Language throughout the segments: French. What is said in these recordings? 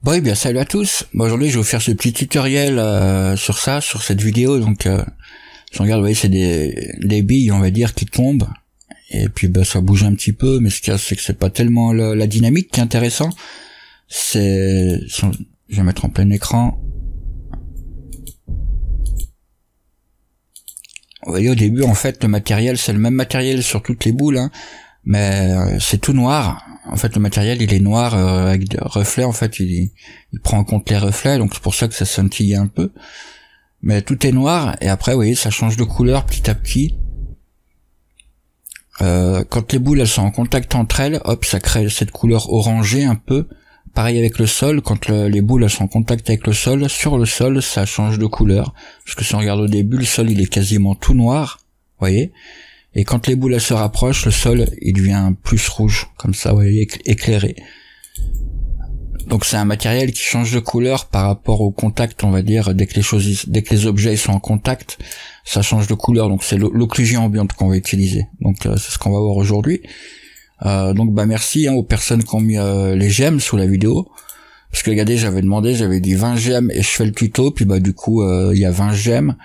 Bon, eh bien, salut à tous. Bon, aujourd'hui, je vais vous faire ce petit tutoriel sur ça, sur cette vidéo. Donc, si on regarde, vous voyez, c'est des billes, on va dire, qui tombent. Et puis, bah, ça bouge un petit peu, mais ce qu'il y a, c'est que c'est pas tellement la dynamique qui est intéressant. Je vais mettre en plein écran. Vous voyez, au début, en fait, le matériel, c'est le même matériel sur toutes les boules, hein, mais c'est tout noir. En fait, le matériel, il est noir avec des reflets. En fait, il prend en compte les reflets, donc c'est pour ça que ça scintille un peu. Mais tout est noir, et après, vous voyez, ça change de couleur petit à petit. Quand les boules, elles sont en contact entre elles, hop, ça crée cette couleur orangée un peu. Pareil avec le sol, quand les boules, elles sont en contact avec le sol, sur le sol, ça change de couleur. Parce que si on regarde au début, le sol, il est quasiment tout noir, vous voyez. Et quand les boules elles se rapprochent, le sol il devient plus rouge, comme ça, vous voyez, éclairé. Donc c'est un matériel qui change de couleur par rapport au contact, on va dire, dès que les objets ils sont en contact, ça change de couleur. Donc c'est l'occlusion ambiante qu'on va utiliser. Donc c'est ce qu'on va voir aujourd'hui. Donc bah merci aux personnes qui ont mis les j'aime sous la vidéo. Parce que regardez, j'avais dit 20 j'aime et je fais le tuto, puis bah du coup il y a 20 j'aime.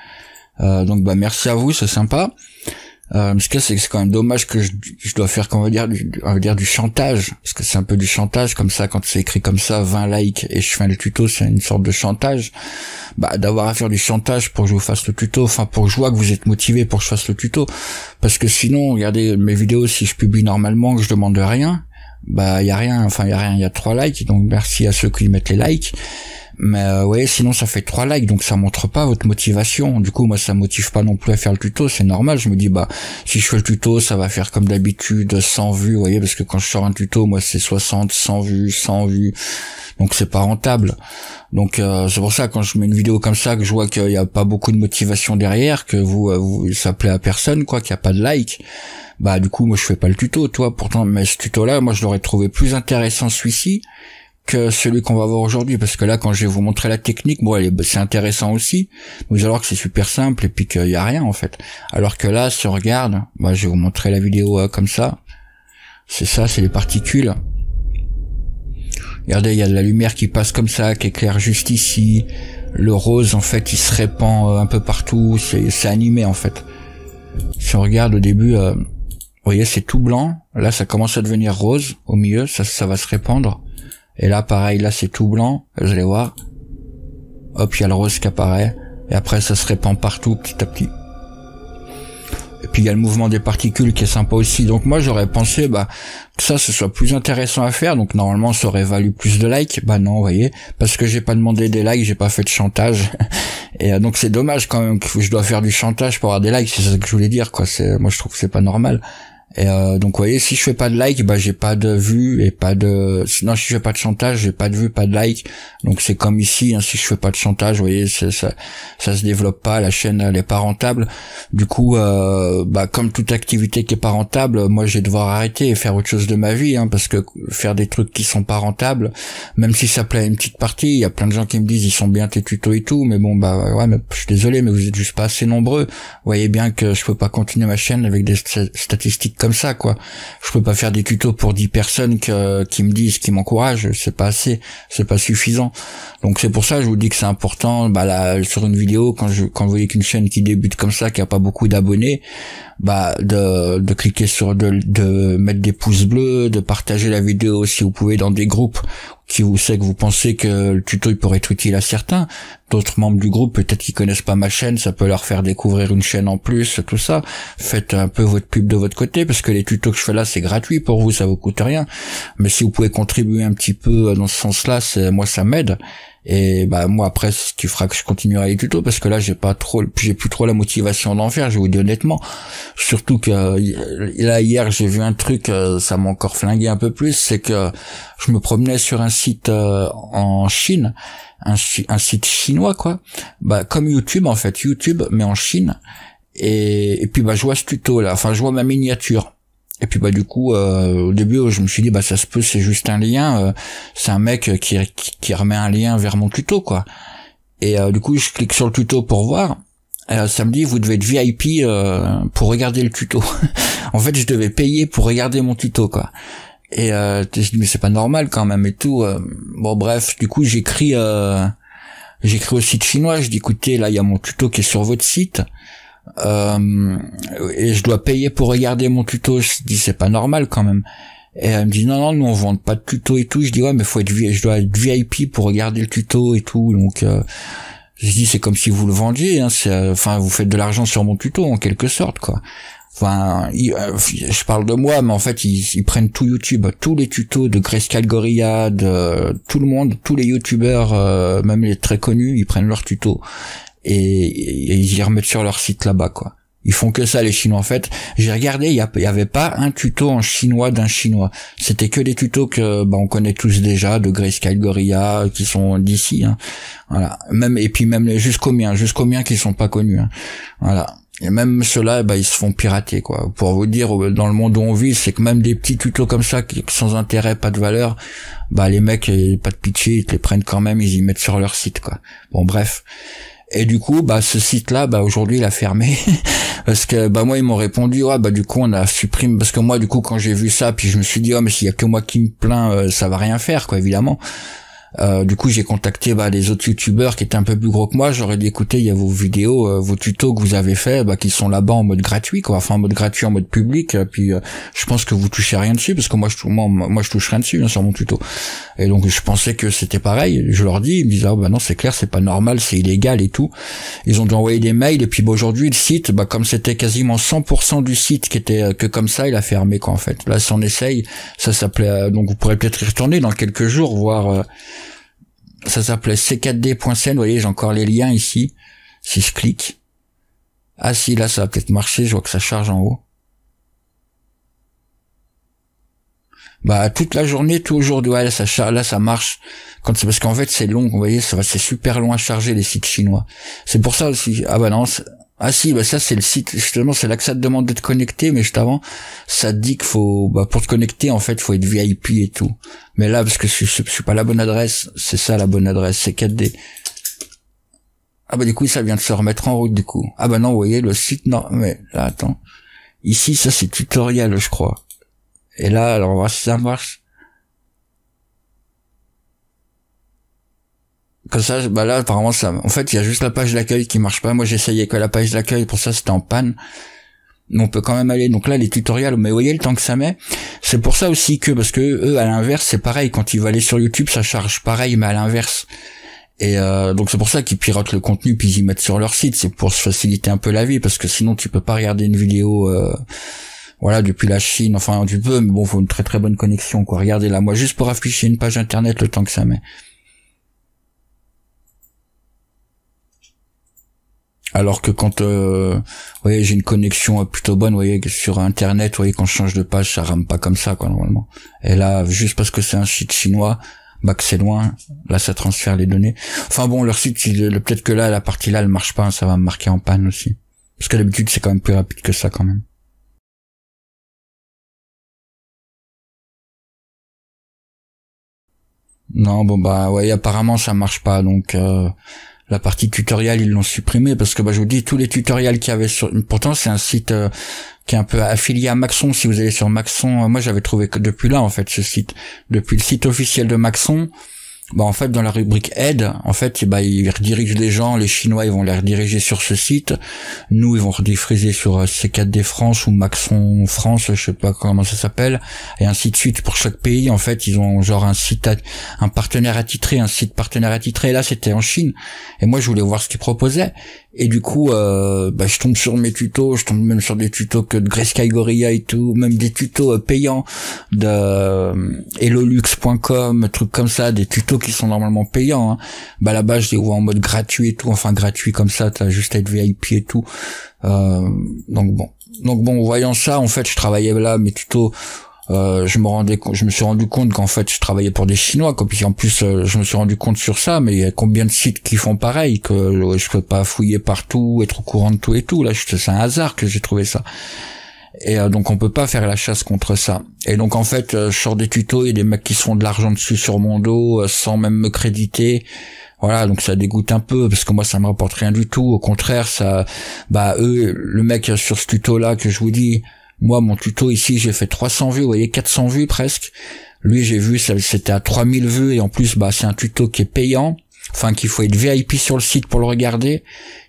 Donc bah merci à vous, c'est sympa. Ce que c'est quand même dommage que je dois faire, on va dire du chantage, parce que c'est un peu du chantage comme ça, quand c'est écrit comme ça 20 likes et je fais le tuto, c'est une sorte de chantage. Bah d'avoir à faire du chantage pour que je vous fasse le tuto, enfin pour que je vois que vous êtes motivé pour que je fasse le tuto, parce que sinon regardez mes vidéos, si je publie normalement, que je demande rien, bah il y a rien, il y a 3 likes, donc merci à ceux qui mettent les likes. Mais ouais, sinon ça fait 3 likes, donc ça montre pas votre motivation. Du coup, moi ça motive pas non plus à faire le tuto, c'est normal. Je me dis bah si je fais le tuto, ça va faire comme d'habitude 100 vues, vous voyez, parce que quand je sors un tuto, moi c'est 60, 100 vues, 100 vues. Donc c'est pas rentable. Donc c'est pour ça quand je mets une vidéo comme ça, que je vois qu'il y a pas beaucoup de motivation derrière, que ça plaît à personne, quoi, qu'il y a pas de like. Bah du coup, moi je fais pas le tuto, toi. Pourtant, mais ce tuto-là, moi je l'aurais trouvé plus intéressant celui-ci que celui qu'on va voir aujourd'hui, parce que là quand je vais vous montrer la technique, bon c'est intéressant aussi, vous allez voir que c'est super simple et puis qu'il y a rien en fait. Alors que là, si on regarde, bah je vais vous montrer la vidéo comme ça. C'est ça, c'est les particules. Regardez, il y a de la lumière qui passe comme ça, qui éclaire juste ici. Le rose en fait, il se répand un peu partout, c'est animé en fait. Si on regarde au début, vous voyez, c'est tout blanc. Là, ça commence à devenir rose au milieu, ça va se répandre. Et là, pareil, là, c'est tout blanc, vous allez voir. Hop, il y a le rose qui apparaît. Et après, ça se répand partout, petit à petit. Et puis, il y a le mouvement des particules qui est sympa aussi. Donc, moi, j'aurais pensé, bah, que ça, ce soit plus intéressant à faire. Donc, normalement, ça aurait valu plus de likes. Bah, non, vous voyez. Parce que j'ai pas demandé des likes, j'ai pas fait de chantage. Et donc, c'est dommage quand même que je dois faire du chantage pour avoir des likes. C'est ça que je voulais dire, quoi. Moi, je trouve que c'est pas normal. Et donc vous voyez, si je fais pas de like, bah j'ai pas de vues et pas de, sinon si je fais pas de chantage, j'ai pas de vues, pas de like. Donc c'est comme ici, hein, si je fais pas de chantage, vous voyez, ça se développe pas, la chaîne elle est pas rentable. Du coup bah comme toute activité qui est pas rentable, moi je vais devoir arrêter et faire autre chose de ma vie, hein, parce que faire des trucs qui sont pas rentables, même si ça plaît à une petite partie, il y a plein de gens qui me disent ils sont bien tes tutos et tout, mais bon bah ouais, mais je suis désolé, mais vous êtes juste pas assez nombreux. Vous voyez bien que je peux pas continuer ma chaîne avec des statistiques comme ça, quoi. Je peux pas faire des tutos pour 10 personnes qui me disent, qui m'encouragent, c'est pas assez, c'est pas suffisant. Donc c'est pour ça que je vous dis que c'est important, bah là, sur une vidéo, quand vous voyez qu'une chaîne qui débute comme ça, qui a pas beaucoup d'abonnés, bah de cliquer sur de mettre des pouces bleus, de partager la vidéo si vous pouvez dans des groupes qui vous pensez que le tuto il pourrait être utile à certains. D'autres membres du groupe, peut-être qu'ils connaissent pas ma chaîne, ça peut leur faire découvrir une chaîne en plus, tout ça. Faites un peu votre pub de votre côté, parce que les tutos que je fais là, c'est gratuit pour vous, ça vous coûte rien. Mais si vous pouvez contribuer un petit peu dans ce sens-là, moi ça m'aide. Et bah moi après, ce qui fera que je continuerai les tutos, parce que là j'ai plus trop la motivation d'en faire, je vous dis honnêtement. Surtout que là hier j'ai vu un truc, ça m'a encore flingué un peu plus, c'est que je me promenais sur un site en Chine, un site chinois, quoi. Bah comme YouTube en fait, YouTube mais en Chine. Et puis bah je vois ce tuto là, enfin je vois ma miniature. Et puis bah du coup au début je me suis dit bah ça se peut, c'est juste un lien, c'est un mec qui remet un lien vers mon tuto, quoi. Et du coup je clique sur le tuto pour voir. Ça me dit vous devez être VIP pour regarder le tuto. En fait je devais payer pour regarder mon tuto, quoi. Et je dis mais c'est pas normal quand même et tout. Bon bref, du coup j'écris au site chinois, je dis écoutez, là il y a mon tuto qui est sur votre site, et je dois payer pour regarder mon tuto. Je dis c'est pas normal quand même. Et elle me dit non, nous on vend pas de tuto et tout. Je dis ouais mais je dois être VIP pour regarder le tuto et tout. Donc je dis c'est comme si vous le vendiez, hein, enfin vous faites de l'argent sur mon tuto en quelque sorte quoi. Enfin, je parle de moi, mais en fait, ils prennent tout YouTube, tous les tutos de Grayscale Gorilla, de tout le monde, tous les YouTubeurs, même les très connus, ils prennent leurs tutos et ils y remettent sur leur site là-bas, quoi. Ils font que ça, les Chinois. En fait, j'ai regardé, il y avait pas un tuto en chinois d'un Chinois. C'était que des tutos que, on connaît tous déjà, de Grayscale Gorilla, qui sont d'ici, hein. Voilà. Et puis même jusqu'aux miens qui sont pas connus, hein. Voilà. Et même ceux-là, ils se font pirater, quoi. Pour vous dire, dans le monde où on vit, c'est que même des petits tutos comme ça, qui sans intérêt, pas de valeur, les mecs, pas de pitié, ils te les prennent quand même, ils y mettent sur leur site, quoi. Bon, bref. Et du coup, ce site-là, aujourd'hui, il a fermé. Parce que, moi, ils m'ont répondu, du coup, on a supprimé, parce que moi, du coup, quand j'ai vu ça, puis je me suis dit, mais s'il y a que moi qui me plains, ça va rien faire, quoi, évidemment. Du coup j'ai contacté les autres youtubeurs qui étaient un peu plus gros que moi. J'aurais dit écoutez, il y a vos vidéos, vos tutos que vous avez fait, qui sont là-bas en mode gratuit, quoi, enfin en mode gratuit, en mode public, puis je pense que vous touchez rien dessus, parce que moi je touche rien dessus, hein, sur mon tuto. Et donc je pensais que c'était pareil. Je leur dis, ils me disent non, c'est clair, c'est pas normal, c'est illégal et tout. Ils ont dû envoyer des mails, et puis aujourd'hui le site, comme c'était quasiment 100% du site qui était que comme ça, il a fermé, quoi, en fait. Là si on essaye, ça s'appelait, donc vous pourrez peut-être y retourner dans quelques jours, voir. Ça s'appelait c4d.cn, vous voyez, j'ai encore les liens ici. Si je clique. Ah si, là, ça va peut-être marcher, je vois que ça charge en haut. Toute la journée, tout aujourd'hui, ouais, là, ça marche. Parce qu'en fait, c'est long, vous voyez, c'est super long à charger, les sites chinois. C'est pour ça aussi, non, ça c'est le site, justement, c'est là que ça te demande de te connecter, mais juste avant, ça te dit qu'il faut, pour te connecter, en fait, faut être VIP et tout. Mais là, parce que je suis pas la bonne adresse, c'est ça la bonne adresse, c'est 4D. Du coup, ça vient de se remettre en route, du coup. Non, vous voyez, le site, non, mais, là, attends. Ici, ça c'est tutoriel, je crois. Et là, alors, on va voir si ça marche. Comme ça, là, apparemment, en fait, il y a juste la page d'accueil qui marche pas. Moi, j'essayais que la page d'accueil, pour ça, c'était en panne. Mais on peut quand même aller. Donc là, les tutoriels, mais vous voyez le temps que ça met. C'est pour ça aussi parce que eux, à l'inverse, c'est pareil. Quand ils veulent aller sur YouTube, ça charge pareil, mais à l'inverse. Et donc c'est pour ça qu'ils piratent le contenu puis ils y mettent sur leur site. C'est pour se faciliter un peu la vie, parce que sinon, tu peux pas regarder une vidéo, depuis la Chine. Enfin, tu peux, mais faut une très très bonne connexion, quoi. Regardez là, moi, juste pour afficher une page internet, le temps que ça met. Alors que quand vous voyez, j'ai une connexion plutôt bonne, vous voyez, sur internet, vous voyez, quand je change de page, ça rame pas comme ça, quoi, normalement. Et là, juste parce que c'est un site chinois, que c'est loin, là ça transfère les données. Enfin bon, leur site, peut-être que là, la partie là, elle marche pas, hein, ça va me marquer en panne aussi. Parce que d'habitude, c'est quand même plus rapide que ça, quand même. Non, apparemment ça marche pas, donc la partie tutoriel, ils l'ont supprimé parce que je vous dis, tous les tutoriels qu'il y avait sur, pourtant c'est un site qui est un peu affilié à Maxon. Si vous allez sur Maxon, moi j'avais trouvé que depuis là, en fait, ce site, depuis le site officiel de Maxon, en fait, dans la rubrique aide, en fait, ils redirigent les gens, les Chinois, ils vont les rediriger sur ce site. Nous, ils vont rediffuser sur C4D France ou Maxon France, je sais pas comment ça s'appelle, et ainsi de suite. Pour chaque pays, en fait, ils ont genre un site, un partenaire attitré, un site partenaire attitré. Et là, c'était en Chine. Et moi, je voulais voir ce qu'ils proposaient. Et du coup, je tombe sur mes tutos, je tombe même sur des tutos que de Grayscale Gorilla et tout, même des tutos payants de hellolux.com, trucs comme ça, des tutos qui sont normalement payants, hein. Là-bas, je les vois en mode gratuit et tout, enfin gratuit comme ça, t'as juste à être VIP et tout. Donc bon, voyant ça, en fait, je travaillais là, mes tutos, je me suis rendu compte qu'en fait je travaillais pour des Chinois, quoi. Puis en plus je me suis rendu compte sur ça, mais il y a combien de sites qui font pareil, que je peux pas fouiller partout, être au courant de tout et tout. Là, c'est un hasard que j'ai trouvé ça. Et donc on peut pas faire la chasse contre ça. Et donc en fait, je sors des tutos, il y a des mecs qui se font de l'argent dessus sur mon dos, sans même me créditer. Voilà, donc ça dégoûte un peu, parce que moi ça me rapporte rien du tout. Au contraire, ça, eux, le mec sur ce tuto là que je vous dis, Moi, mon tuto ici, j'ai fait 300 vues, vous voyez, 400 vues presque. Lui, j'ai vu, c'était à 3000 vues, et en plus, bah, c'est un tuto qui est payant. Enfin, qu'il faut être VIP sur le site pour le regarder.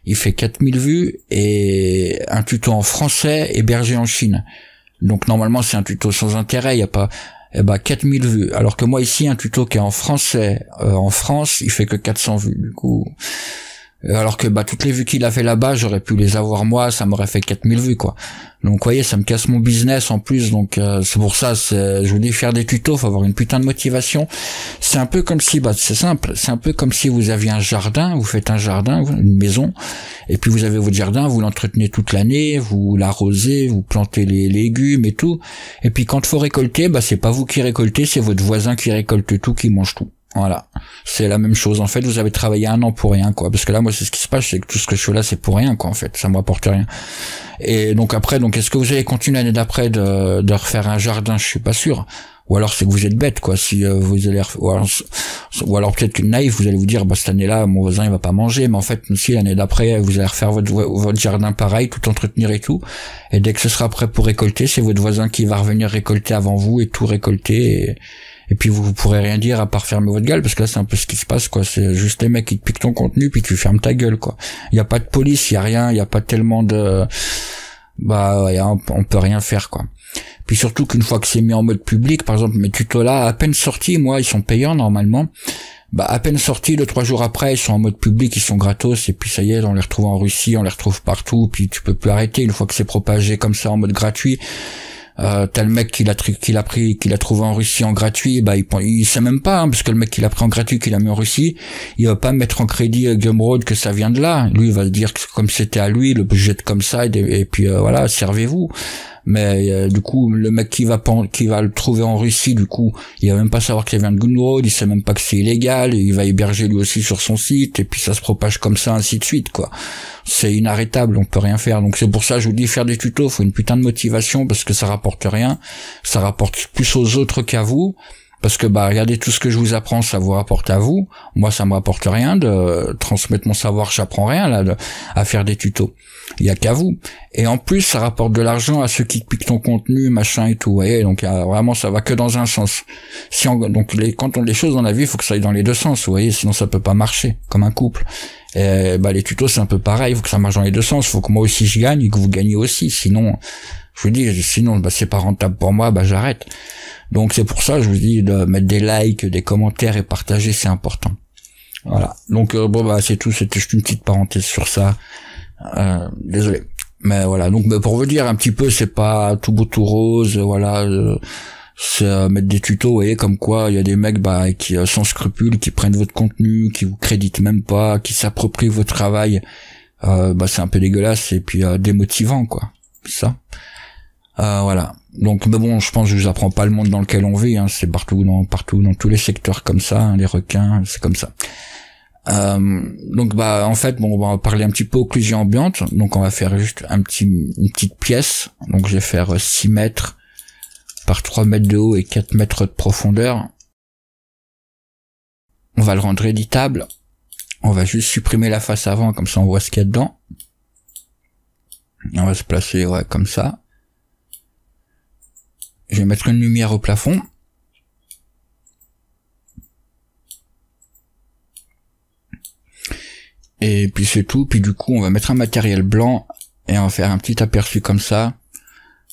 Il fait 4000 vues, et un tuto en français hébergé en Chine. Donc, normalement, c'est un tuto sans intérêt, il y a pas, 4000 vues. Alors que moi, ici, un tuto qui est en français, en France, il fait que 400 vues. Du coup, alors que toutes les vues qu'il a fait là-bas, j'aurais pu les avoir moi, ça m'aurait fait 4000 vues quoi. Donc vous voyez, ça me casse mon business en plus, donc c'est pour ça, je vous dis, faire des tutos, faut avoir une putain de motivation. C'est un peu comme si, c'est simple, c'est un peu comme si vous aviez un jardin, vous faites un jardin, une maison, et puis vous avez votre jardin, vous l'entretenez toute l'année, vous l'arrosez, vous plantez les légumes et tout, et puis quand il faut récolter, c'est pas vous qui récoltez, c'est votre voisin qui récolte tout, qui mange tout. Voilà, c'est la même chose. En fait, vous avez travaillé 1 an pour rien, quoi. Parce que là, moi, c'est ce qui se passe, c'est que tout ce que je fais là, c'est pour rien, quoi. En fait, ça me rapporte rien. Et donc après, est-ce que vous allez continuer l'année d'après de refaire un jardin? Je suis pas sûr. Ou alors c'est que vous êtes bête, quoi. Si vous allez, ou alors peut-être qu'une naïve, vous allez vous dire, cette année-là, mon voisin il va pas manger. Mais en fait, si l'année d'après, vous allez refaire votre jardin pareil, tout entretenir et tout. Et dès que ce sera prêt pour récolter, c'est votre voisin qui va revenir récolter avant vous et tout récolter. Et puis vous pourrez rien dire à part fermer votre gueule, parce que là c'est un peu ce qui se passe, quoi. C'est juste les mecs qui te piquent ton contenu, puis tu fermes ta gueule, quoi. Il y a pas de police, il y a rien, il y a pas tellement de, on peut rien faire, quoi. Puis surtout qu'une fois que c'est mis en mode public, par exemple mes tutos là, à peine sortis, moi ils sont payants normalement. À peine sortis, 2-3 jours après, ils sont en mode public, ils sont gratos, et puis ça y est, on les retrouve en Russie, on les retrouve partout, puis tu peux plus arrêter une fois que c'est propagé comme ça en mode gratuit. T'as le mec qui l'a trouvé en Russie en gratuit, il sait même pas, parce que le mec qui l'a pris en gratuit, qui l'a mis en Russie, il va pas mettre en crédit Gumroad que ça vient de là. Lui, il va le dire que comme c'était à lui, le jette comme ça, et puis voilà, servez-vous. Mais du coup, le mec qui va le trouver en Russie, du coup, il va même pas savoir qu'il vient de Gumroad, il sait même pas que c'est illégal, et il va héberger lui aussi sur son site, et puis ça se propage comme ça, ainsi de suite, quoi. C'est inarrêtable, on peut rien faire. Donc c'est pour ça, je vous dis, faire des tutos, faut une putain de motivation, parce que ça rapporte rien, ça rapporte plus aux autres qu'à vous. Parce que regardez, tout ce que je vous apprends, ça vous rapporte à vous. Moi, ça me rapporte rien de transmettre mon savoir, j'apprends rien là à faire des tutos. Il y a qu'à vous. Et en plus, ça rapporte de l'argent à ceux qui piquent ton contenu, machin et tout. Vous voyez, donc vraiment, ça va que dans un sens. Quand on les choses dans la vie, il faut que ça aille dans les deux sens. Vous voyez, sinon ça peut pas marcher comme un couple. Et les tutos, c'est un peu pareil. Il faut que ça marche dans les deux sens. Il faut que moi aussi je gagne et que vous gagnez aussi. Sinon, je vous dis, c'est pas rentable pour moi. J'arrête. Donc c'est pour ça, je vous dis, de mettre des likes, des commentaires et partager, c'est important. Voilà. Donc c'est tout, c'était juste une petite parenthèse sur ça. Désolé. Mais voilà, donc pour vous dire un petit peu, c'est pas tout beau tout rose, voilà, c'est mettre des tutos, vous voyez, comme quoi il y a des mecs qui sans scrupules, qui prennent votre contenu, qui vous créditent même pas, qui s'approprient votre travail. C'est un peu dégueulasse et puis démotivant, quoi. Ça. Voilà. Donc je pense que je vous apprends pas le monde dans lequel on vit, hein, c'est partout dans tous les secteurs comme ça, hein, les requins, c'est comme ça. Donc en fait, on va parler un petit peu occlusion ambiante. Donc on va faire juste une petite pièce. Donc je vais faire 6 mètres par 3 mètres de haut et 4 mètres de profondeur. On va le rendre éditable. On va juste supprimer la face avant, comme ça on voit ce qu'il y a dedans. On va se placer comme ça. Je vais mettre une lumière au plafond. Et puis c'est tout. Puis du coup, on va mettre un matériel blanc et on va faire un petit aperçu comme ça.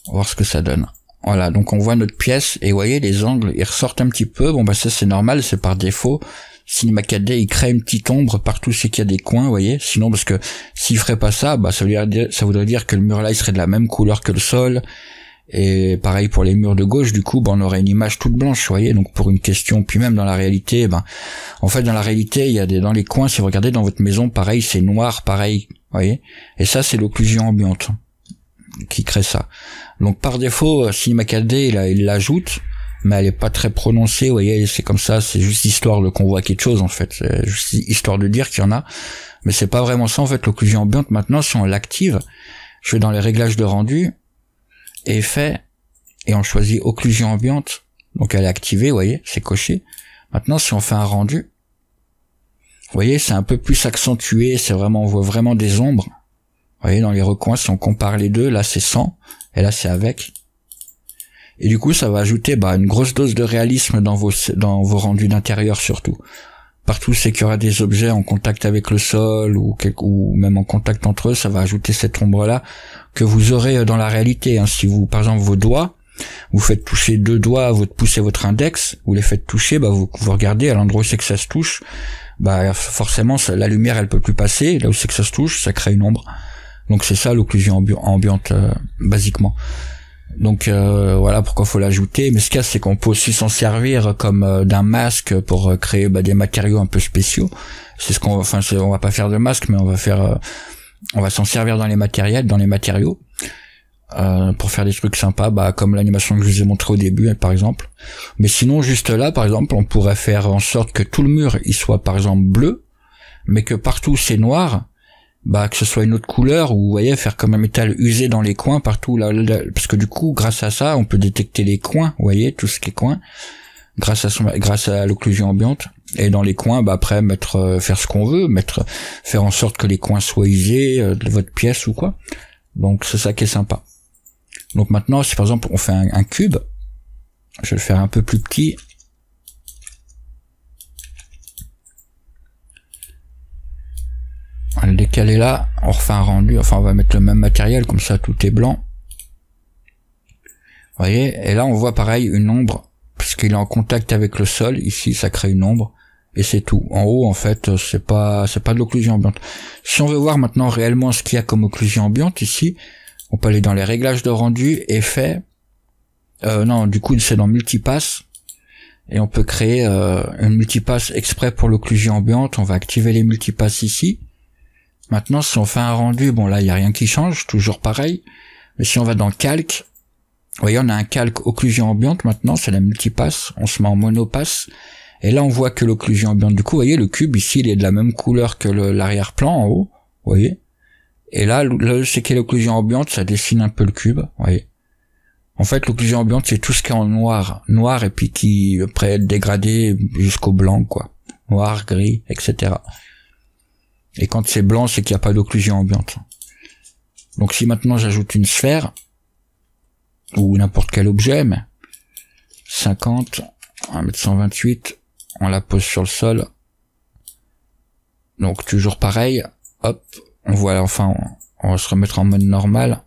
On va voir ce que ça donne. Voilà, donc on voit notre pièce et vous voyez, les angles, ils ressortent un petit peu. Ça c'est normal, c'est par défaut. Cinema 4D, il crée une petite ombre partout c'est qu'il y a des coins, vous voyez. Sinon, parce que s'il ferait pas ça, ça voudrait dire que le mur là, il serait de la même couleur que le sol. Et pareil pour les murs de gauche, du coup, on aurait une image toute blanche, vous voyez. Donc pour une question, puis même dans la réalité, en fait dans la réalité, il y a dans les coins, si vous regardez dans votre maison, pareil, c'est noir, pareil, vous voyez. Et ça, c'est l'occlusion ambiante qui crée ça. Donc par défaut, Cinema 4D, il l'ajoute, mais elle est pas très prononcée, vous voyez. C'est comme ça, c'est juste histoire qu'on voit quelque chose en fait. C'est juste histoire de dire qu'il y en a, mais c'est pas vraiment ça en fait l'occlusion ambiante. Maintenant, si on l'active, je vais dans les réglages de rendu. Effet, et on choisit occlusion ambiante, donc elle est activée, vous voyez, c'est coché. Maintenant, si on fait un rendu, vous voyez, c'est un peu plus accentué, c'est vraiment, on voit vraiment des ombres, voyez, dans les recoins, si on compare les deux, là c'est sans, et là c'est avec. Et du coup, ça va ajouter une grosse dose de réalisme dans vos rendus d'intérieur surtout. Partout c'est qu'il y aura des objets en contact avec le sol ou même en contact entre eux, ça va ajouter cette ombre-là que vous aurez dans la réalité. Si vous, par exemple, vos doigts, vous faites toucher 2 doigts, votre pouce et votre index, vous les faites toucher, vous regardez à l'endroit où c'est que ça se touche, forcément la lumière elle peut plus passer, là où c'est que ça se touche, ça crée une ombre. Donc c'est ça l'occlusion ambiante basiquement. Donc voilà pourquoi faut l'ajouter. Mais ce qu'il y a, c'est qu'on peut aussi s'en servir comme d'un masque pour créer des matériaux un peu spéciaux. C'est ce qu'on, on va pas faire de masque, mais on va s'en servir dans les matériaux pour faire des trucs sympas, comme l'animation que je vous ai montré au début par exemple. Mais sinon juste là par exemple, on pourrait faire en sorte que tout le mur il soit par exemple bleu, mais que partout c'est noir. Que ce soit une autre couleur, ou vous voyez, faire comme un métal usé dans les coins partout là, parce que du coup grâce à ça on peut détecter les coins, vous voyez, tout ce qui est coin grâce à l'occlusion ambiante. Et dans les coins après faire ce qu'on veut, faire en sorte que les coins soient usés de votre pièce ou quoi. Donc c'est ça qui est sympa. Donc maintenant si par exemple on fait un cube, je vais le faire un peu plus petit. On va le décaler là, on refait un rendu, on va mettre le même matériel, comme ça tout est blanc. Vous voyez, et là on voit pareil une ombre, puisqu'il est en contact avec le sol, ici ça crée une ombre, et c'est tout. En haut en fait c'est pas de l'occlusion ambiante. Si on veut voir maintenant réellement ce qu'il y a comme occlusion ambiante ici, on peut aller dans les réglages de rendu, effet, non du coup c'est dans multipass, et on peut créer une multipass exprès pour l'occlusion ambiante. On va activer les multipass ici. Maintenant, si on fait un rendu, là, il n'y a rien qui change, toujours pareil. Mais si on va dans calque, vous voyez, on a un calque occlusion ambiante maintenant, c'est la multipass. On se met en monopass. Et là, on voit que l'occlusion ambiante, du coup, vous voyez, le cube, ici, il est de la même couleur que l'arrière-plan en haut. Vous voyez. Et là, c'est qu'il y a l'occlusion ambiante, ça dessine un peu le cube. Vous voyez. En fait, l'occlusion ambiante, c'est tout ce qui est en noir. Noir, et puis qui, après, être dégradé jusqu'au blanc, quoi. Noir, gris, etc. Et quand c'est blanc, c'est qu'il n'y a pas d'occlusion ambiante. Donc si maintenant j'ajoute une sphère, ou n'importe quel objet, mais 50, on va mettre 128, on la pose sur le sol. Donc toujours pareil, hop, on voit, on va se remettre en mode normal.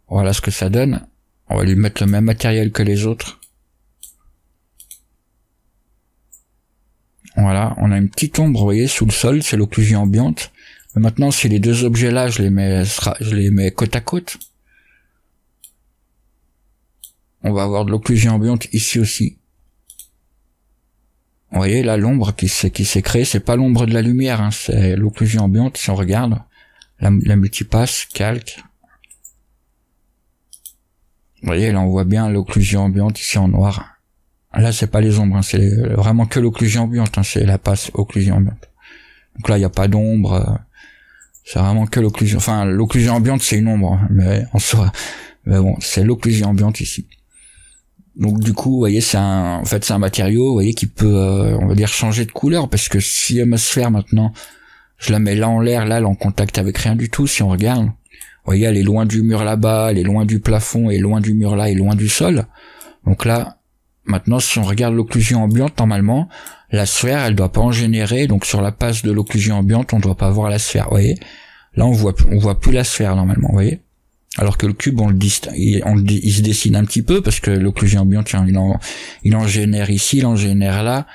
Voilà ce que ça donne. On va lui mettre le même matériel que les autres. Voilà, on a une petite ombre, vous voyez, sous le sol, c'est l'occlusion ambiante. Mais maintenant, si les deux objets-là, je les mets côte à côte, on va avoir de l'occlusion ambiante ici aussi. Vous voyez, là, l'ombre qui s'est créée, c'est pas l'ombre de la lumière, c'est l'occlusion ambiante. Si on regarde, la multipass, calque. Vous voyez, là, on voit bien l'occlusion ambiante ici en noir. Là, c'est pas les ombres, c'est vraiment que l'occlusion ambiante, c'est la passe occlusion ambiante. Donc là, il n'y a pas d'ombre, c'est vraiment que l'occlusion. L'occlusion ambiante, c'est une ombre, mais en soi, c'est l'occlusion ambiante ici. Donc du coup, vous voyez, c'est un matériau, vous voyez, qui peut, on va dire, changer de couleur, parce que si ma sphère maintenant, je la mets là en l'air, là, elle est en contact avec rien du tout. Si on regarde, vous voyez, elle est loin du mur là-bas, elle est loin du plafond, et loin du mur là, et loin du sol. Donc là. Maintenant, si on regarde l'occlusion ambiante, normalement, la sphère, elle doit pas en générer, donc sur la passe de l'occlusion ambiante, on doit pas voir la sphère, vous voyez. Là, on voit plus la sphère, normalement, vous voyez. Alors que le cube, il se dessine un petit peu, parce que l'occlusion ambiante, il en génère ici, il en génère là.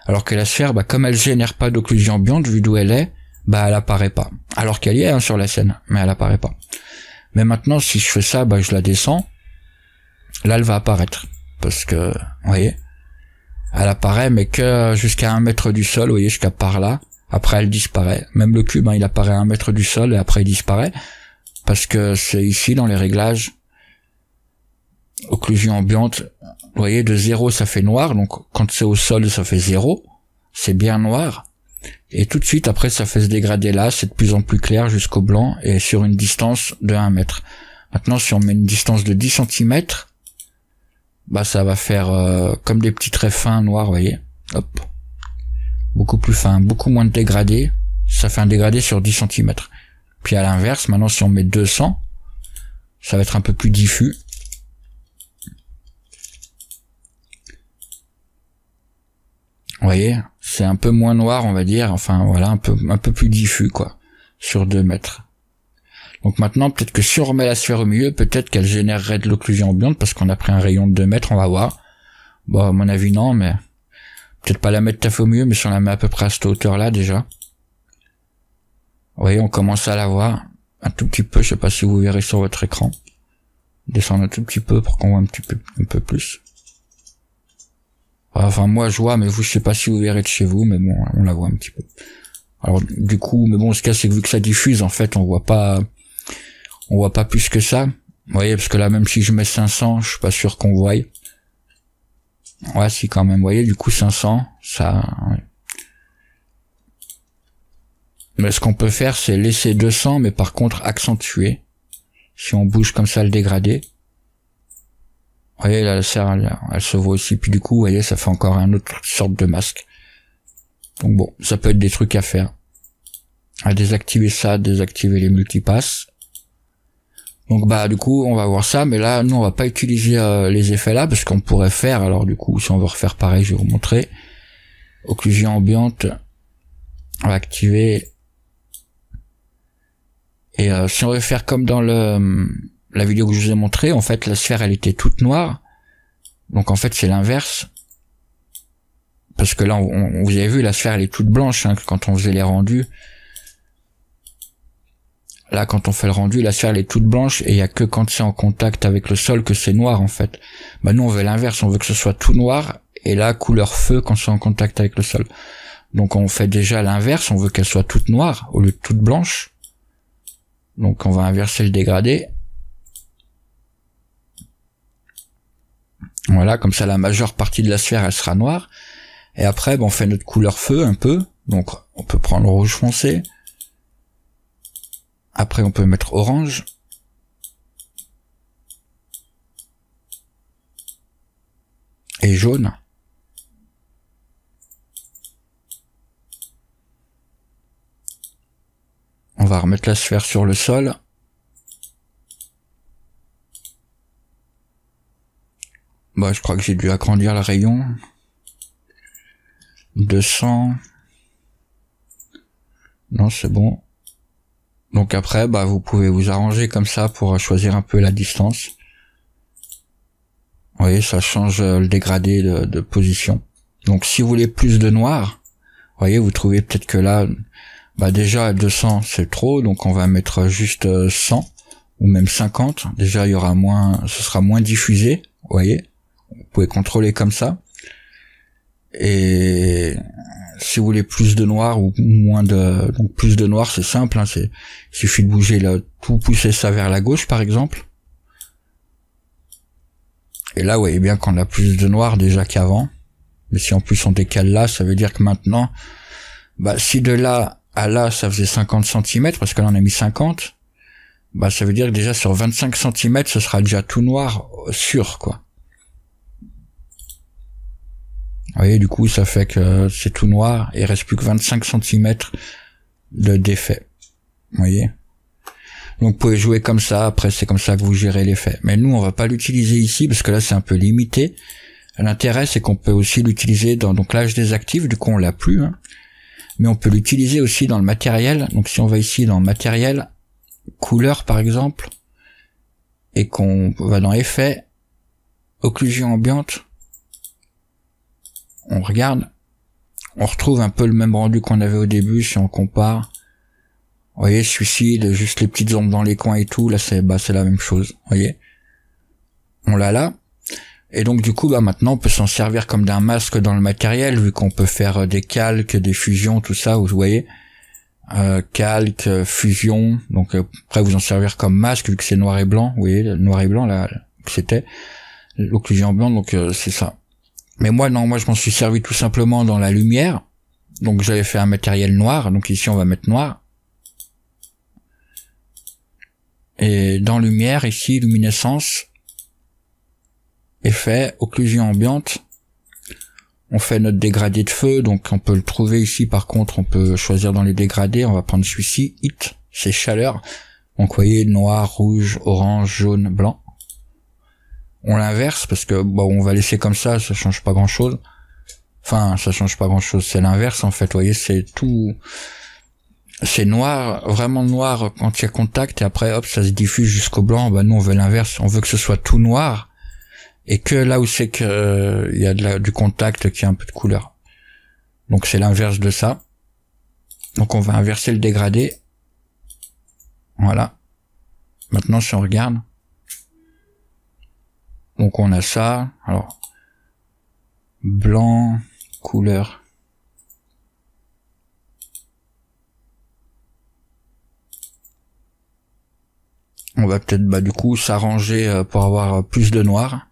Alors que la sphère, comme elle génère pas d'occlusion ambiante, vu d'où elle est, elle apparaît pas. Alors qu'elle y est, sur la scène, mais elle apparaît pas. Mais maintenant, si je fais ça, je la descends, là, elle va apparaître. Parce que, vous voyez, elle apparaît, mais que jusqu'à 1 mètre du sol, vous voyez, jusqu'à par là. Après, elle disparaît. Même le cube, il apparaît à 1 mètre du sol, et après, il disparaît. Parce que c'est ici, dans les réglages, occlusion ambiante, vous voyez, de 0, ça fait noir. Donc, quand c'est au sol, ça fait 0. C'est bien noir. Et tout de suite, après, ça fait se dégrader là. C'est de plus en plus clair jusqu'au blanc, et sur une distance de 1 mètre. Maintenant, si on met une distance de 10 cm, ça va faire comme des petits traits fins noirs, vous voyez. Hop. Beaucoup plus fin, beaucoup moins de dégradé. Ça fait un dégradé sur 10 cm. Puis à l'inverse, maintenant si on met 200, ça va être un peu plus diffus. Vous voyez, c'est un peu moins noir, on va dire, enfin voilà, un peu plus diffus, quoi, sur 2 mètres. Donc maintenant, peut-être que si on remet la sphère au milieu, peut-être qu'elle générerait de l'occlusion ambiante, parce qu'on a pris un rayon de 2 mètres, on va voir. Bon, à mon avis, non, mais peut-être pas la mettre tout à fait au milieu, mais si on la met à peu près à cette hauteur-là, déjà. Vous voyez, on commence à la voir un tout petit peu, je sais pas si vous verrez sur votre écran. Descendre un tout petit peu pour qu'on voit un peu plus. Enfin, moi, je vois, mais vous, je sais pas si vous verrez de chez vous, mais bon, on la voit un petit peu. Alors, du coup, mais bon, ce cas, c'est que vu que ça diffuse, en fait, on voit pas plus que ça. Vous voyez, parce que là, même si je mets 500, je suis pas sûr qu'on voie. Ouais, si, quand même. Vous voyez, du coup, 500, ça, ouais. Mais ce qu'on peut faire, c'est laisser 200, mais par contre, accentuer. Si on bouge comme ça le dégradé. Vous voyez, là, la serre, elle se voit aussi. Puis du coup, vous voyez, ça fait encore un autre sorte de masque. Donc bon, ça peut être des trucs à faire. À désactiver ça, désactiver les multipasses. Donc bah du coup, on va voir ça. Mais là, nous, on va pas utiliser les effets là, parce qu'on pourrait faire, alors du coup, si on veut refaire pareil, je vais vous montrer. Occlusion ambiante. On va activer. Et si on veut faire comme dans la vidéo que je vous ai montré, en fait, la sphère, elle était toute noire. Donc, en fait, c'est l'inverse. Parce que là, vous avez vu, la sphère, elle est toute blanche, hein, quand on faisait les rendus. Là, quand on fait le rendu, la sphère, elle est toute blanche, et il y a que quand c'est en contact avec le sol que c'est noir, en fait. Bah, nous, on veut l'inverse, on veut que ce soit tout noir, et là, couleur feu quand c'est en contact avec le sol. Donc, on fait déjà l'inverse, on veut qu'elle soit toute noire, au lieu de toute blanche. Donc, on va inverser le dégradé. Voilà, comme ça la majeure partie de la sphère elle sera noire. Et après on fait notre couleur feu un peu. Donc on peut prendre le rouge foncé. Après on peut mettre orange. Et jaune. On va remettre la sphère sur le sol. Bah, je crois que j'ai dû agrandir le rayon. 200. Non, c'est bon. Donc après, bah, vous pouvez vous arranger comme ça pour choisir un peu la distance. Vous voyez, ça change le dégradé de position. Donc si vous voulez plus de noir, vous voyez, vous trouvez peut-être que là, bah déjà 200 c'est trop, donc on va mettre juste 100 ou même 50. Déjà il y aura moins, ce sera moins diffusé, vous voyez. Vous pouvez contrôler comme ça. Et si vous voulez plus de noir ou moins de, donc plus de noir, c'est simple, hein, il suffit de bouger là, tout pousser ça vers la gauche par exemple. Et là, vous voyez bien qu'on a plus de noir déjà qu'avant. Mais si en plus on décale là, ça veut dire que maintenant, bah si de là à là, ça faisait 50 cm, parce que là on a mis 50, bah ça veut dire que déjà sur 25 cm, ce sera déjà tout noir sûr, quoi. Vous voyez, du coup, ça fait que c'est tout noir, et il reste plus que 25 cm de défait. Vous voyez? Donc vous pouvez jouer comme ça, après c'est comme ça que vous gérez l'effet. Mais nous, on va pas l'utiliser ici, parce que là c'est un peu limité. L'intérêt, c'est qu'on peut aussi l'utiliser dans, donc là je désactive, du coup on l'a plus, hein. Mais on peut l'utiliser aussi dans le matériel. Donc si on va ici dans matériel, couleur par exemple, et qu'on va dans effet, occlusion ambiante, on regarde, on retrouve un peu le même rendu qu'on avait au début si on compare. Vous voyez, celui-ci, juste les petites ombres dans les coins et tout, là c'est la même chose, vous voyez. On l'a là. Et donc du coup, bah maintenant on peut s'en servir comme d'un masque dans le matériel, vu qu'on peut faire des calques, des fusions, tout ça, vous voyez. Calque, fusion, donc après vous en servir comme masque, vu que c'est noir et blanc, vous voyez, noir et blanc là, c'était l'occlusion ambiante, donc c'est ça. Mais moi non, moi je m'en suis servi tout simplement dans la lumière, donc j'avais fait un matériel noir, donc ici on va mettre noir. Et dans lumière, ici, luminescence, effet, occlusion ambiante, on fait notre dégradé de feu, donc on peut le trouver ici, par contre on peut choisir dans les dégradés, on va prendre celui-ci, hit, c'est chaleur. Donc vous voyez, noir, rouge, orange, jaune, blanc. On l'inverse parce que bon, on va laisser comme ça change pas grand chose. Enfin, ça change pas grand chose, c'est l'inverse en fait, vous voyez, c'est tout, c'est noir, vraiment noir quand il y a contact, et après hop, ça se diffuse jusqu'au blanc. Bah nous on veut l'inverse, on veut que ce soit tout noir, et que là où c'est que il y a du contact, qu'il y a un peu de couleur. Donc c'est l'inverse de ça. Donc on va inverser le dégradé. Voilà. Maintenant si on regarde, donc on a ça, alors, blanc, couleur. On va peut-être du coup s'arranger pour avoir plus de noir.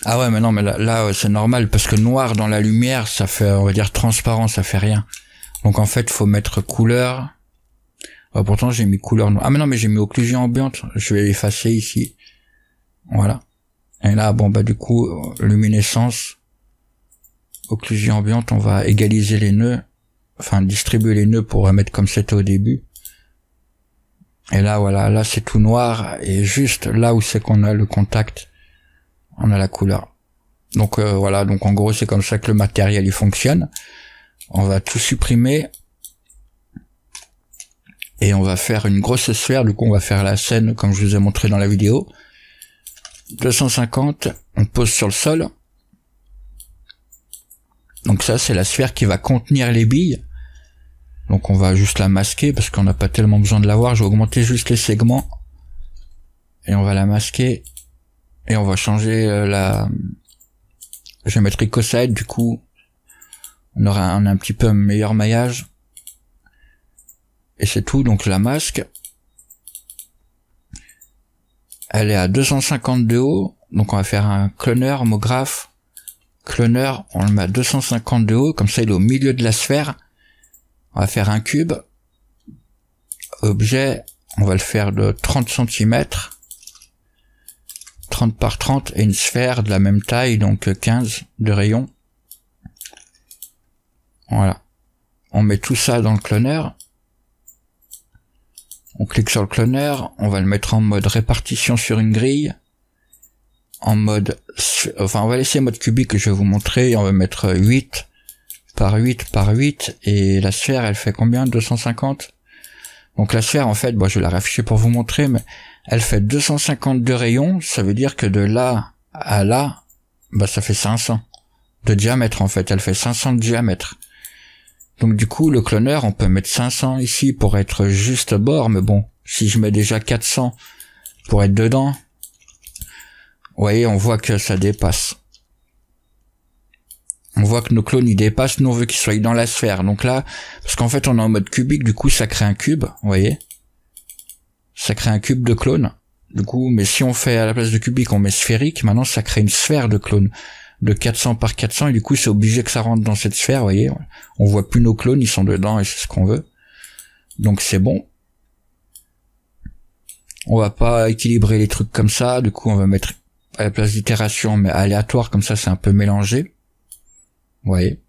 Ah ouais, mais non, mais là c'est normal parce que noir dans la lumière, ça fait, on va dire transparent, ça fait rien. Donc en fait, faut mettre couleur. Pourtant j'ai mis couleur noire. Ah mais non, mais j'ai mis occlusion ambiante. Je vais l'effacer ici. Voilà. Et là, bon du coup, luminescence, occlusion ambiante, on va égaliser les nœuds. Enfin, distribuer les nœuds pour mettre comme c'était au début. Et là, voilà, là c'est tout noir, et juste là où c'est qu'on a le contact, on a la couleur. Donc voilà, donc en gros c'est comme ça que le matériel il fonctionne. On va tout supprimer, et on va faire une grosse sphère. Du coup on va faire la scène comme je vous ai montré dans la vidéo. 250, on pose sur le sol. Donc ça c'est la sphère qui va contenir les billes. Donc on va juste la masquer parce qu'on n'a pas tellement besoin de la voir. Je vais augmenter juste les segments. Et on va la masquer. Et on va changer je vais mettre Icoside, du coup on aura un petit peu meilleur maillage. Et c'est tout, donc la masque. Elle est à 250 de haut. Donc on va faire un cloner, homographe. Cloner, on le met à 250 de haut, comme ça il est au milieu de la sphère. On va faire un cube. Objet, on va le faire de 30 cm. 30 par 30, et une sphère de la même taille, donc 15 de rayon. Voilà. On met tout ça dans le cloner. On clique sur le cloner, on va le mettre en mode répartition sur une grille. En mode, enfin on va laisser mode cubique que je vais vous montrer, et on va mettre 8 par 8 par 8, et la sphère elle fait combien? 250. Donc la sphère en fait, je vais la rafficher pour vous montrer, mais elle fait 250 de rayon, ça veut dire que de là à là, ça fait 500 de diamètre en fait, elle fait 500 de diamètre. Donc du coup le cloner on peut mettre 500 ici pour être juste bord, mais bon, si je mets déjà 400 pour être dedans, vous voyez, on voit que ça dépasse. On voit que nos clones ils dépassent, nous on veut qu'ils soient dans la sphère. Donc là, parce qu'en fait on est en mode cubique, du coup ça crée un cube, vous voyez. Ça crée un cube de clones. Du coup, mais si on fait à la place de cubique, on met sphérique, maintenant ça crée une sphère de clones de 400 par 400, et du coup c'est obligé que ça rentre dans cette sphère, vous voyez. On voit plus nos clones, ils sont dedans et c'est ce qu'on veut. Donc c'est bon. On va pas équilibrer les trucs comme ça, du coup on va mettre à la place d'itération, mais aléatoire, comme ça c'est un peu mélangé. Vous voyez.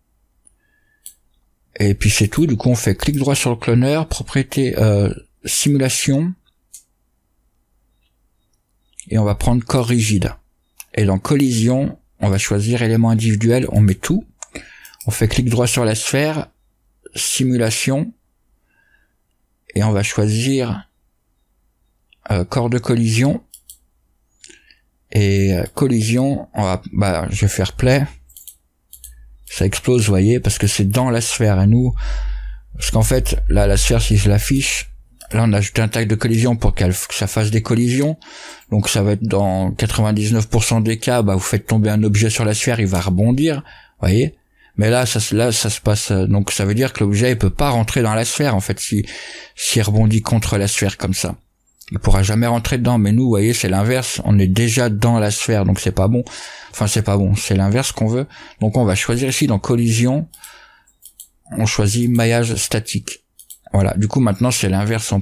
Et puis c'est tout, du coup on fait clic droit sur le cloner, propriété simulation, et on va prendre corps rigide. Et dans collision, on va choisir élément individuel, on met tout, on fait clic droit sur la sphère, simulation, et on va choisir corps de collision, et collision, on va, je vais faire play. Ça explose, vous voyez, parce que c'est dans la sphère, et nous, parce qu'en fait, là, la sphère, si je l'affiche, là, on a ajouté un tag de collision pour que ça fasse des collisions, donc ça va être dans 99% des cas, vous faites tomber un objet sur la sphère, il va rebondir, vous voyez, mais là, ça se passe, donc ça veut dire que l'objet, il peut pas rentrer dans la sphère, en fait, s'il rebondit contre la sphère comme ça. Il pourra jamais rentrer dedans, mais nous, vous voyez, c'est l'inverse, on est déjà dans la sphère, donc c'est pas bon. Enfin, c'est pas bon, c'est l'inverse qu'on veut. Donc on va choisir ici dans collision, on choisit maillage statique. Voilà, du coup maintenant c'est l'inverse, on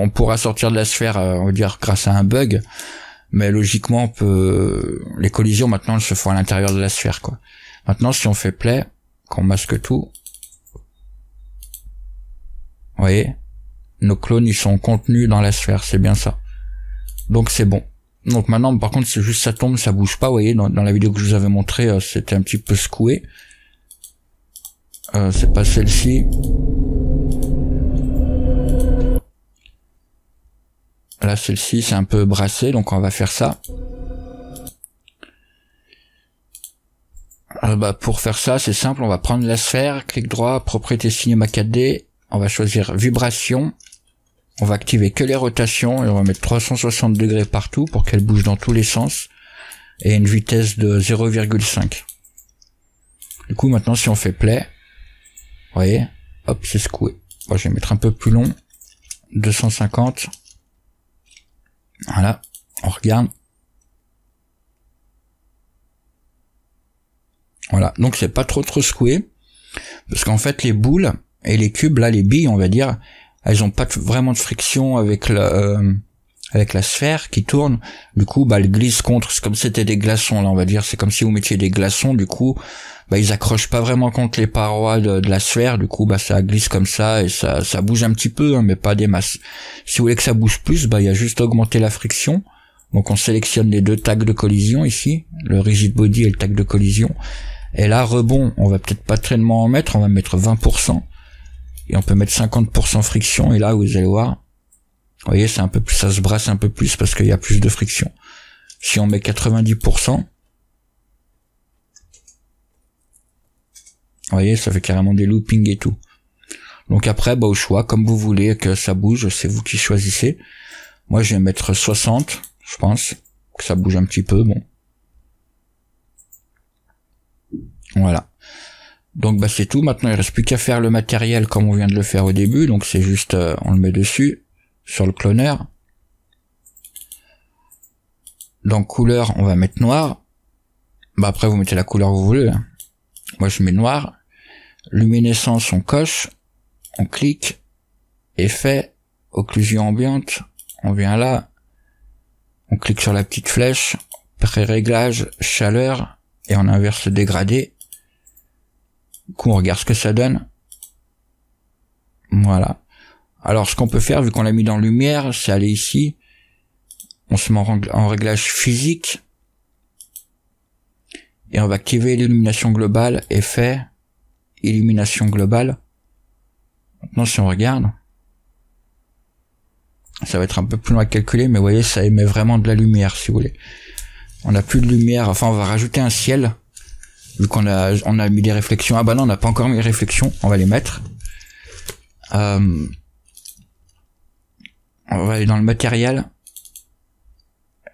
pourra sortir de la sphère, on va dire grâce à un bug, Mais logiquement, on peut, les collisions maintenant elles se font à l'intérieur de la sphère, quoi. Maintenant, si on fait play, qu'on masque tout, vous voyez, nos clones ils sont contenus dans la sphère, c'est bien ça. Donc c'est bon. Donc maintenant, par contre, c'est juste ça tombe, ça bouge pas, vous voyez, dans la vidéo que je vous avais montré, c'était un petit peu secoué. C'est pas celle-ci. Là, celle-ci, c'est un peu brassé, donc on va faire ça. Pour faire ça, c'est simple, on va prendre la sphère, clic droit, propriété cinéma 4D, on va choisir vibration, on va activer que les rotations, et on va mettre 360 degrés partout pour qu'elle bouge dans tous les sens, et une vitesse de 0,5. Du coup, maintenant, si on fait play, vous voyez, hop, c'est secoué. Bon, je vais mettre un peu plus long, 250. Voilà, on regarde. Voilà, donc c'est pas trop secoué, parce qu'en fait les boules et les cubes, là les billes on va dire, elles ont pas vraiment de friction avec la sphère qui tourne, du coup elles glissent contre, c'est comme si c'était des glaçons là on va dire, c'est comme si vous mettiez des glaçons, du coup ils accrochent pas vraiment contre les parois de la sphère, du coup ça glisse comme ça et ça bouge un petit peu, hein, mais pas des masses. Si vous voulez que ça bouge plus, il y a juste à augmenter la friction, donc on sélectionne les deux tags de collision ici, le rigid body et le tag de collision. Et là, rebond, on va peut-être pas tellement en mettre, on va mettre 20%. Et on peut mettre 50% friction, et là, vous allez voir, vous voyez, c'est un peu plus, ça se brasse un peu plus parce qu'il y a plus de friction. Si on met 90%, vous voyez, ça fait carrément des loopings et tout. Donc après, au choix, comme vous voulez que ça bouge, c'est vous qui choisissez. Moi, je vais mettre 60, je pense, que ça bouge un petit peu, bon. Voilà. Donc c'est tout. Maintenant il reste plus qu'à faire le matériel comme on vient de le faire au début. Donc c'est juste on le met dessus sur le cloneur. Donc couleur on va mettre noir. Après vous mettez la couleur que vous voulez. Hein. Moi je mets noir. Luminescence on coche. On clique. Effet. Occlusion ambiante. On vient là. On clique sur la petite flèche. Pré-réglage. Chaleur. Et on inverse le dégradé. Du coup, on regarde ce que ça donne. Voilà. Alors, ce qu'on peut faire, vu qu'on l'a mis dans lumière, c'est aller ici. On se met en réglage physique. Et on va activer l'illumination globale, effet, illumination globale. Maintenant, si on regarde, ça va être un peu plus long à calculer, mais vous voyez, ça émet vraiment de la lumière, si vous voulez. On n'a plus de lumière, enfin, on va rajouter un ciel. Vu qu'on a mis des réflexions. Ah non, on n'a pas encore mis les réflexions. On va les mettre. On va aller dans le matériel.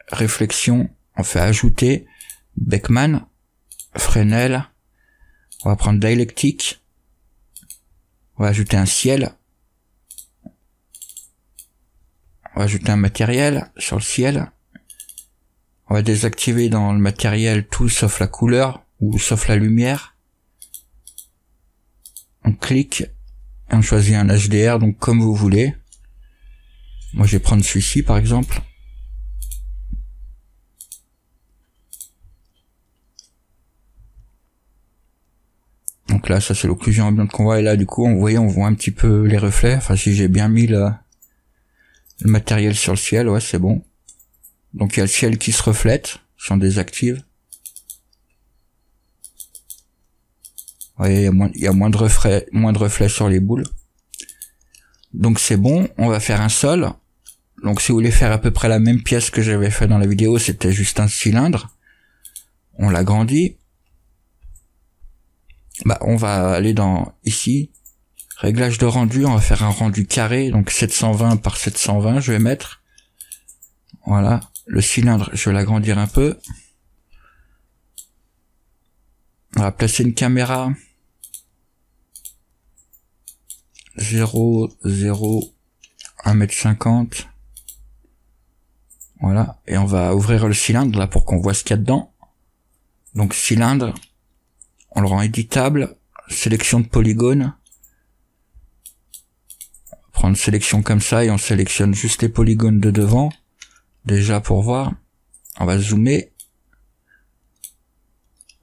Réflexion. On fait ajouter. Beckman. Fresnel. On va prendre dialectique. On va ajouter un ciel. On va ajouter un matériel sur le ciel. On va désactiver dans le matériel tout sauf la couleur. Ou sauf la lumière. On clique et on choisit un HDR, donc comme vous voulez. Moi je vais prendre celui-ci par exemple. Donc là ça c'est l'occlusion ambiante qu'on voit, et là du coup on voit un petit peu les reflets. Enfin si j'ai bien mis le matériel sur le ciel, ouais c'est bon. Donc il y a le ciel qui se reflète si on désactive. Vous voyez, il y a moins de reflets sur les boules. Donc c'est bon, on va faire un sol. Donc si vous voulez faire à peu près la même pièce que j'avais fait dans la vidéo, c'était juste un cylindre. On l'agrandit. On va aller dans ici, réglage de rendu, on va faire un rendu carré, donc 720 par 720 je vais mettre. Voilà, le cylindre, je vais l'agrandir un peu. On va placer une caméra 0, 0, 1m50. Voilà. Et on va ouvrir le cylindre là pour qu'on voit ce qu'il y a dedans. Donc cylindre, on le rend éditable. Sélection de polygones. On va prendre sélection comme ça et on sélectionne juste les polygones de devant. Déjà pour voir. On va zoomer.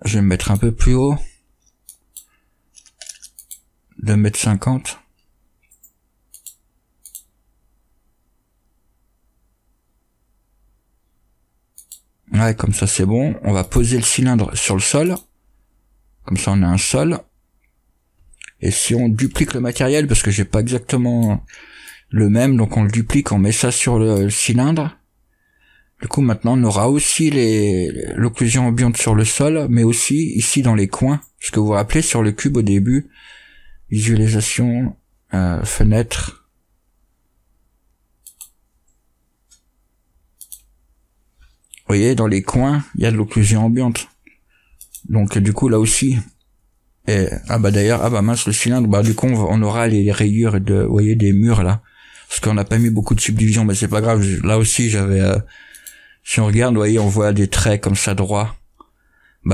Je vais me mettre un peu plus haut. 2,50 m. Ouais, comme ça c'est bon. On va poser le cylindre sur le sol. Comme ça on a un sol. Et si on duplique le matériel, parce que j'ai pas exactement le même, donc on le duplique, on met ça sur le cylindre. Du coup maintenant on aura aussi l'occlusion ambiante sur le sol, mais aussi ici dans les coins. Ce que vous vous rappelez sur le cube au début, visualisation, fenêtre. Vous voyez, dans les coins, il y a de l'occlusion ambiante. Donc du coup là aussi, et d'ailleurs, mince, le cylindre, du coup on aura les rayures vous voyez, des murs là, parce qu'on n'a pas mis beaucoup de subdivision, mais c'est pas grave. Là aussi j'avais, si on regarde, vous voyez, on voit des traits comme ça droits.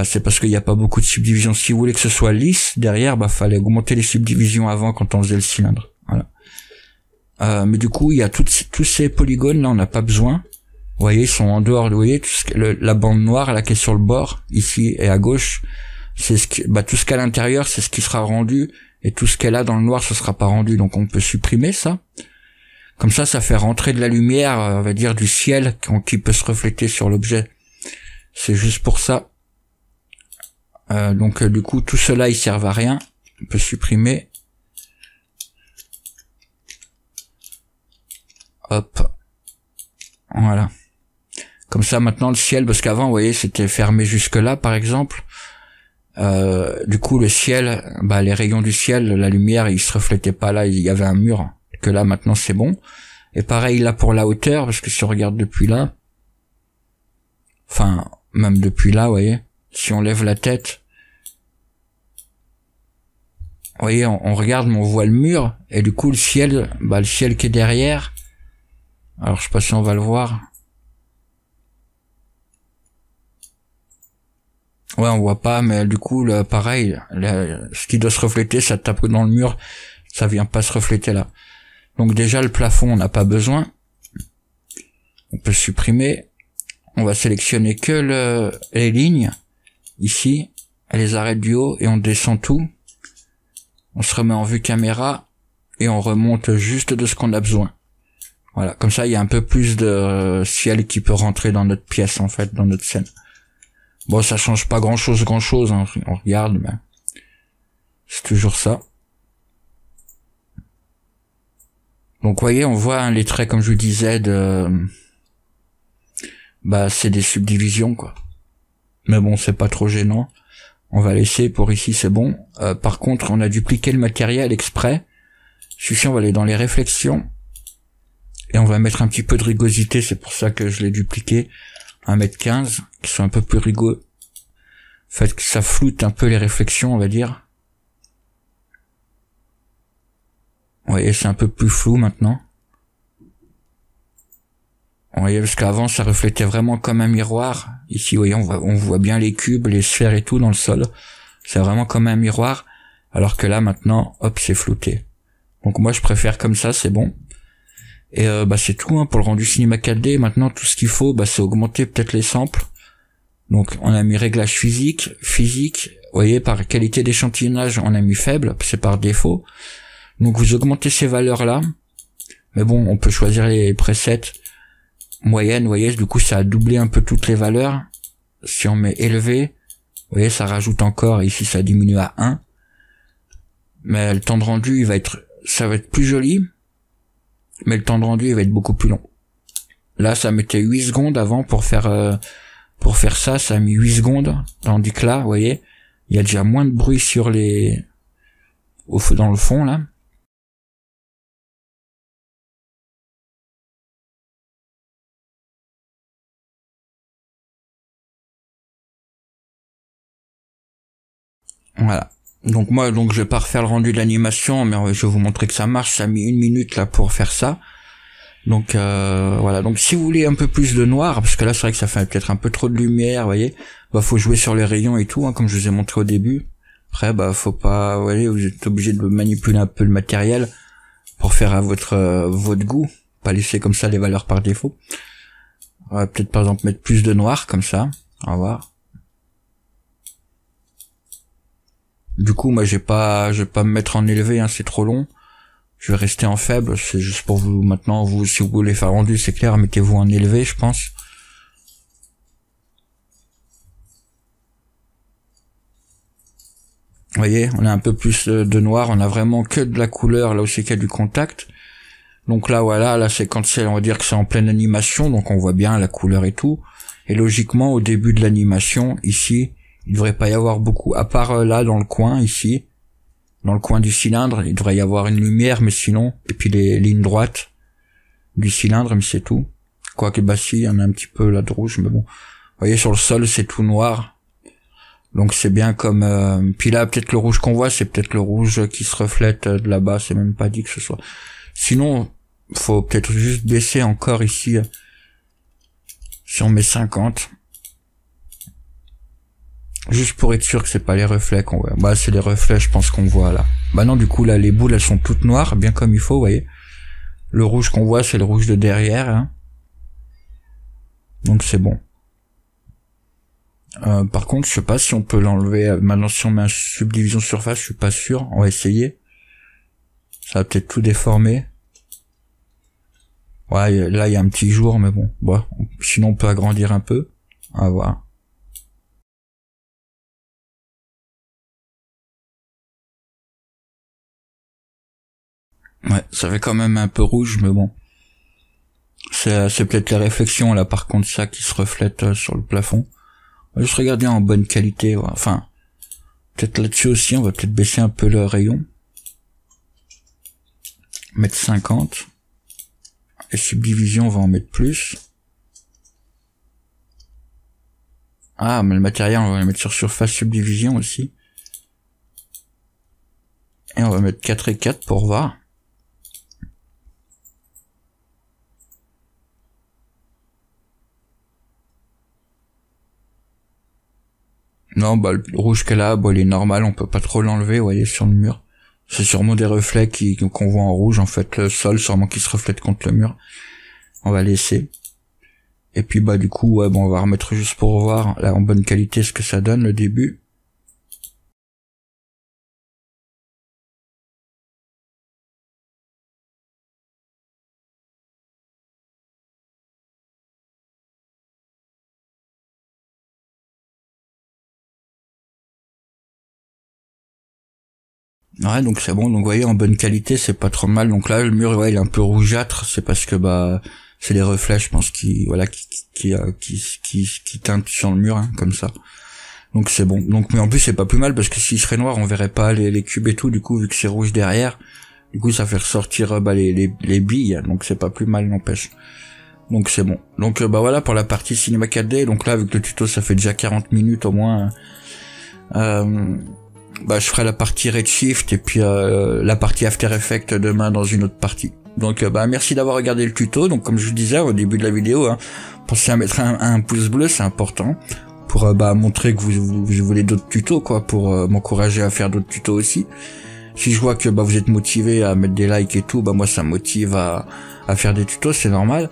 C'est parce qu'il n'y a pas beaucoup de subdivision. Si vous voulez que ce soit lisse derrière, fallait augmenter les subdivisions avant quand on faisait le cylindre. Voilà. Mais du coup, il y a tous ces polygones là, on n'a pas besoin. Vous voyez, ils sont en dehors. Vous voyez, la bande noire là qui est sur le bord, ici et à gauche, c'est tout ce qu'il y a à l'intérieur, c'est ce qui sera rendu, et tout ce qu'elle a dans le noir, ce sera pas rendu. Donc on peut supprimer ça. Comme ça fait rentrer de la lumière, on va dire du ciel, qui peut se refléter sur l'objet. C'est juste pour ça. Donc du coup, tout cela, il sert à rien. On peut supprimer. Hop. Voilà. Comme ça, maintenant, le ciel, parce qu'avant, vous voyez, c'était fermé jusque là, par exemple. Du coup, le ciel, les rayons du ciel, la lumière, il se reflétait pas là, il y avait un mur. Que là, maintenant, c'est bon. Et pareil, là, pour la hauteur, parce que si on regarde depuis là, enfin, même depuis là, vous voyez, si on lève la tête, vous voyez, on regarde, mais on voit le mur, et du coup, le ciel qui est derrière, alors je sais pas si on va le voir. Ouais, on voit pas, mais du coup, pareil, ce qui doit se refléter, ça tape dans le mur, ça vient pas se refléter là. Donc déjà, le plafond, on n'a pas besoin. On peut supprimer. On va sélectionner que les lignes, ici, elle les arrête du haut, et on descend tout. On se remet en vue caméra, et on remonte juste de ce qu'on a besoin. Voilà, comme ça, il y a un peu plus de ciel qui peut rentrer dans notre pièce, en fait, dans notre scène. Bon, ça change pas grand-chose, hein. On regarde, mais c'est toujours ça. Donc, vous voyez, on voit les traits, comme je vous disais, c'est des subdivisions, quoi. Mais bon, c'est pas trop gênant. On va laisser pour ici, c'est bon. Par contre, on a dupliqué le matériel exprès. Celui-ci, on va aller dans les réflexions. Et on va mettre un petit peu de rugosité, c'est pour ça que je l'ai dupliqué. 1,15 m, qui sont un peu plus rigoureux. En fait, ça floute un peu les réflexions, on va dire. Vous voyez, c'est un peu plus flou maintenant. Vous voyez, parce qu'avant, ça reflétait vraiment comme un miroir. Ici, vous voyez, on voit bien les cubes, les sphères et tout dans le sol. C'est vraiment comme un miroir. Alors que là, maintenant, hop, c'est flouté. Donc moi, je préfère comme ça, c'est bon. Et c'est tout, hein, pour le rendu cinéma 4D. Maintenant, tout ce qu'il faut, c'est augmenter peut-être les samples. Donc, on a mis réglage physique. Vous voyez, par qualité d'échantillonnage, on a mis faible, c'est par défaut. Donc, vous augmentez ces valeurs-là. Mais bon, on peut choisir les presets moyennes, vous voyez, du coup, ça a doublé un peu toutes les valeurs. Si on met élevé, vous voyez, ça rajoute encore, ici, ça diminue à 1. Mais le temps de rendu, ça va être plus joli. Mais le temps de rendu, il va être beaucoup plus long. Là, ça mettait 8 secondes avant pour faire ça, ça a mis 8 secondes. Tandis que là, vous voyez, il y a déjà moins de bruit sur dans le fond, là. Voilà. Donc moi, je vais pas refaire le rendu de l'animation, mais je vais vous montrer que ça marche. Ça a mis 1 minute là pour faire ça. Donc voilà. Donc si vous voulez un peu plus de noir, parce que là c'est vrai que ça fait peut-être un peu trop de lumière, vous voyez, faut jouer sur les rayons et tout, hein, comme je vous ai montré au début. Après, faut pas, vous voyez, vous êtes obligé de manipuler un peu le matériel pour faire à votre goût, pas laisser comme ça les valeurs par défaut. On va peut-être par exemple mettre plus de noir comme ça. On va voir. Du coup, moi, je vais pas me mettre en élevé, hein, c'est trop long. Je vais rester en faible, c'est juste pour vous, maintenant, vous, si vous voulez faire rendu, c'est clair, mettez-vous en élevé, je pense. Vous voyez, on a un peu plus de noir, on a vraiment que de la couleur, là aussi qu'il y a du contact. Donc là, voilà, là, c'est quand c'est, on va dire que c'est en pleine animation, donc on voit bien la couleur et tout. Et logiquement, au début de l'animation, ici, il devrait pas y avoir beaucoup, à part là, dans le coin, ici, dans le coin du cylindre, il devrait y avoir une lumière, mais sinon, et puis les lignes droites du cylindre, mais c'est tout. Quoique, bah si, il y en a un petit peu là de rouge, mais bon. Vous voyez, sur le sol, c'est tout noir. Donc c'est bien comme... Puis là, peut-être le rouge qu'on voit, c'est peut-être le rouge qui se reflète de là-bas, c'est même pas dit que ce soit. Sinon, faut peut-être juste baisser encore ici, si on met 50. Juste pour être sûr que c'est pas les reflets qu'on voit. Bah c'est les reflets, je pense qu'on voit là. Bah non, du coup là, les boules, elles sont toutes noires, bien comme il faut, vous voyez. Le rouge qu'on voit, c'est le rouge de derrière, hein. Donc c'est bon. Par contre, je sais pas si on peut l'enlever. Maintenant, si on met un subdivision surface, je suis pas sûr. On va essayer. Ça va peut-être tout déformer. Ouais, là, il y a un petit jour, mais bon. Bon, sinon, on peut agrandir un peu. On va voir. Ouais, ça fait quand même un peu rouge, mais bon. C'est peut-être les réflexions, là, par contre, ça qui se reflète sur le plafond. On va juste regarder en bonne qualité, ouais. Enfin, peut-être là-dessus aussi, on va peut-être baisser un peu le rayon. Mettre 50. Et subdivision, on va en mettre plus. Ah, mais le matériel, on va le mettre sur surface subdivision aussi. Et on va mettre 4 et 4 pour voir. Non, bah, le rouge qu'elle a, bah, il est normal, on peut pas trop l'enlever, vous voyez, sur le mur. C'est sûrement des reflets qu'on voit en rouge, en fait, le sol, sûrement qui se reflète contre le mur. On va laisser. Et puis, bah, du coup, ouais, bon, on va remettre juste pour voir, là, en bonne qualité, ce que ça donne, le début. Ouais, donc c'est bon, donc vous voyez, en bonne qualité, c'est pas trop mal. Donc là, le mur, ouais, il est un peu rougeâtre, c'est parce que, bah, c'est les reflets, je pense, qui teintent sur le mur, hein, comme ça. Donc c'est bon. Donc, mais en plus, c'est pas plus mal, parce que s'il serait noir, on verrait pas les cubes et tout, du coup, vu que c'est rouge derrière, du coup, ça fait ressortir, bah, les billes, donc c'est pas plus mal, n'empêche. Donc c'est bon. Donc, bah voilà, pour la partie Cinema 4D, donc là, avec le tuto, ça fait déjà 40 minutes, au moins, bah je ferai la partie Redshift et puis la partie After Effects demain dans une autre partie. Donc bah merci d'avoir regardé le tuto. Donc comme je vous disais au début de la vidéo, hein, pensez à mettre un pouce bleu, c'est important pour bah montrer que vous voulez d'autres tutos, quoi, pour m'encourager à faire d'autres tutos aussi. Si je vois que bah vous êtes motivé à mettre des likes et tout, bah moi ça me motive à faire des tutos, c'est normal.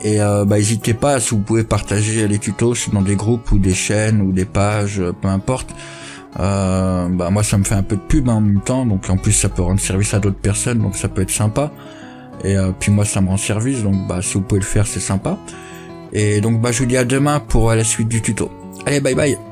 Et bah n'hésitez pas, si vous pouvez partager les tutos dans des groupes ou des chaînes ou des pages, peu importe. Bah moi ça me fait un peu de pub, hein, en même temps, donc en plus ça peut rendre service à d'autres personnes, donc ça peut être sympa. Et puis moi ça me rend service, donc bah si vous pouvez le faire, c'est sympa. Et donc bah je vous dis à demain pour la suite du tuto. Allez, bye bye.